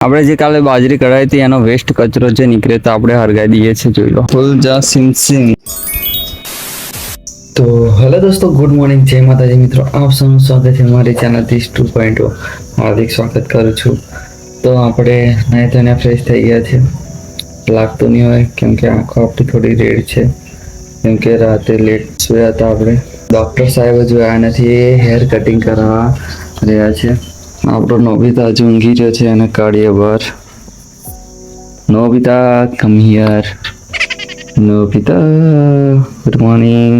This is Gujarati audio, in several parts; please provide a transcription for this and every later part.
આપણે જે કાલે બાજરી કઢાઈ હતી એનો વેસ્ટ કચરો જે નીકળે તો આપણે હરગાઈ દઈએ છીએ, જોઈ લો. ફૂલ જા સિંગ સિંગ. તો હેલો દોસ્તો, ગુડ મોર્નિંગ, જય માતાજી મિત્રો. આપ સૌનું સ્વાગત છે મારી ચેનલ 2.0. હાર્દિક સ્વાગત કરું છું. તો આપણે નહીં તો ફ્રેશ થઈ ગયા છે. લાગતું નહીં હોય કેમ કે આંખો આપણી થોડી રેડ છે, કેમ કે રાતે લેટ સુયા હતા આપણે. ડૉક્ટર સાહેબ હજુ આવ્યા નથી, એ હેર કટિંગ કરાવવા રહ્યા છે. આપણો નોબિતા હજુ ઊંઘી રહ્યો છે, એને કાઢીએ બહાર. Nobita come here. Nobita good morning.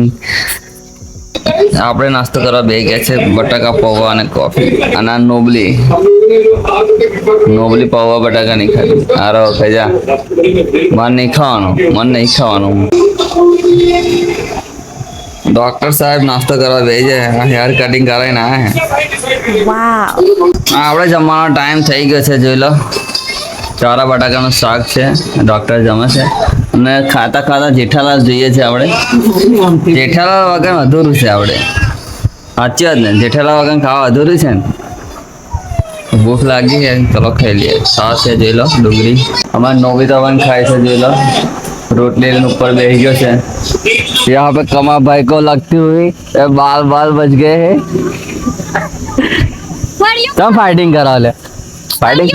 આપણે નાસ્તો કરવા બે ગયા છે, બટાકા પૌવા અને કોફી. અને નોબલી પૌવા બટાકા નહીં ખાવી. આરો ખજા મન નહીં ખાવાનું. ડોક્ટર સાહેબ નાસ્તો કરવા બે જાય, હેર કટિંગ કરાવીને આવ્યા. આપણે જમવાનો ટાઈમ થઈ ગયો છે, જોઈ લો. ચારા બટાકાનું શાક છે, ડોક્ટર જમે છે. અને ખાતા ખાતા જેઠાલાલ જોઈએ છે આપણે. જેઠાલાલ વગર અધૂરું છે આપણે. સાચી વાત ને, જેઠાલાલ વગર ખાવા અધૂરું છે ને. ભૂખ લાગી છે, ચલો ખાઈ લઈએ. સાસ છે, જોઈ લો. ડુંગળી અમારે નોબિતા પણ ખાય છે, જોઈ લો. रोटली ऊपर बैठ गयो છે. यहाँ पे कमा भाई को लगती हुई बाल बच गए हैं. तुम फाइटिंग करा ले. फाइटिंग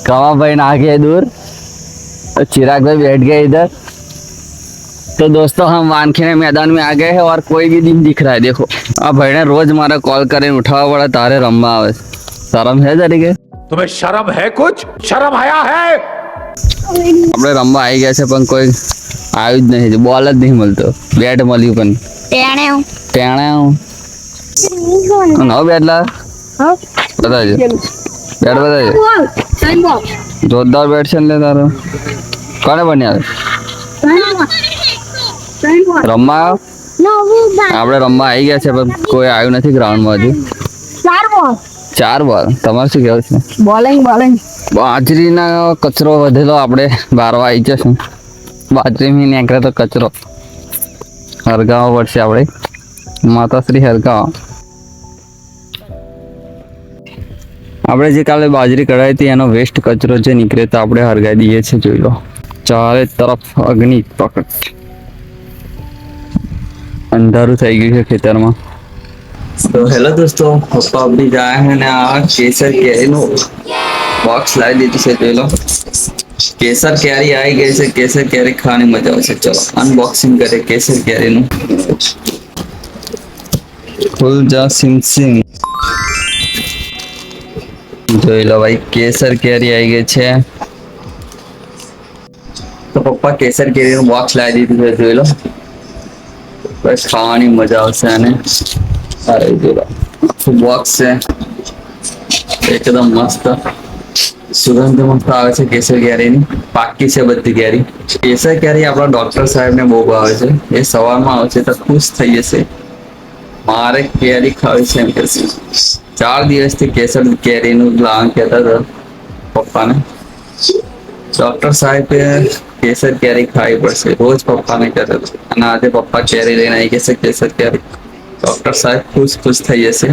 कमा भाई ना गए दूर, चिराग भाई बैठ गए इधर. तो दोस्तों हम वानखेड़े मैदान में आ गए हैं और कोई भी दिन दिख रहा है. देखो આ ભાઈને રોજ મારે કોલ કરીને ઉઠાવવા પડે તારે રમવા આવે. શરમ है તરીકે? तुम्हें शर्म है? कुछ शर्म आया है? આપણે રમવા આવી ગયા છે પણ કોઈ આવ્યું જ નહીં, બોલ જ નહીં મળતો. બેટ મળ્યું પણ ટેણે નવો બેટ લા બતાવજો. બેટ બતાવજો. જોરદાર બેટ છે ને તારો. કોને બન્યા રમવા? આપણે રમવા આવી ગયા છે પણ કોઈ આવ્યું નથી ગ્રાઉન્ડમાં હજુ. 4 બોલ. તમારે શું કહેવું છે? બોલિંગ બાજરીના કચરો વધેલો આપણે બારવા આવી જશે. બાજરી નીકળે તો કચરો હરગાવો પડશે આપણે. માતાશ્રી હરગાવો. આપણે જે કાલે બાજરી કઢાઈ હતી એનો વેસ્ટ કચરો જે નીકળે તો આપણે હરગાઈ દઈએ છીએ, જોઈ લો. ચારે તરફ અગ્નિ પ્રકટ. અંધારું થઈ ગયું છે ખેતરમાં. તો હેલો દોસ્તો, પપ્પા આપણી જાય છે ને આ કેસર કેરીનું બોક્સ લાવી દીધું છે, જોઈ લો. કેસર કેરી આવી ગઈ છે. કેસર કેરી ખાવાની મજા આવશે. ચલો અનબોક્સિંગ કરે કેસર કેરીનું. ફૂલ જા સિંગ સિંગ. જોઈ લો ભાઈ, કેસર કેરી આવી ગઈ છે. તો પપ્પા કેસર કેરીનું બોક્સ લાવી દીધું છે, જોઈ લો. બસ ખાવાની મજા આવશે. અને અરે જોઈ લો, આખું બોક્સ છે એકદમ મસ્ત. સુગંધ મસ્ત આવે છે કેસર કેરીની. પાકી છે બધી કેરી. કેસર કેરી આપણા ડોક્ટર સાહેબને બહુ ભાવે છે. એ સવારમાં આવશે તો ખુશ થઈ જશે. મારે કેરી ખાવી છે એમ કહેશે. 4 દિવસથી કેસર કેરીનું લાવવાનું કહેતા હતા પપ્પાને. ડોક્ટર સાહેબે કેસર કેરી ખાવી પડશે રોજ પપ્પાને કહેતા હતા. અને આજે પપ્પા કેરી લઈને આવી ગયા છે, કેસર કેરી. ડોક્ટર સાહેબ ખુશ થઈ જશે.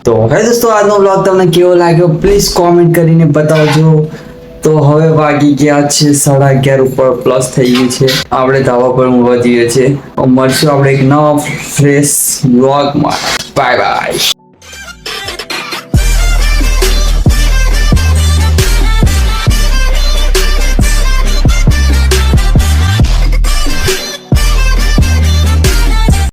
તો હે દોસ્તો, આજનો બ્લોગ તમને કેવો લાગ્યો પ્લીઝ કોમેન્ટ કરીને બતાવજો. તો હવે વાગી ગયા છે 11:30 ઉપર પ્લસ થઈ ગયું છે. આપણે ધાબા પર ઊંઘવા જઈએ છીએ. મળશું આપણે એક નવા ફ્રેશ બ્લોગમાં. Bye bye.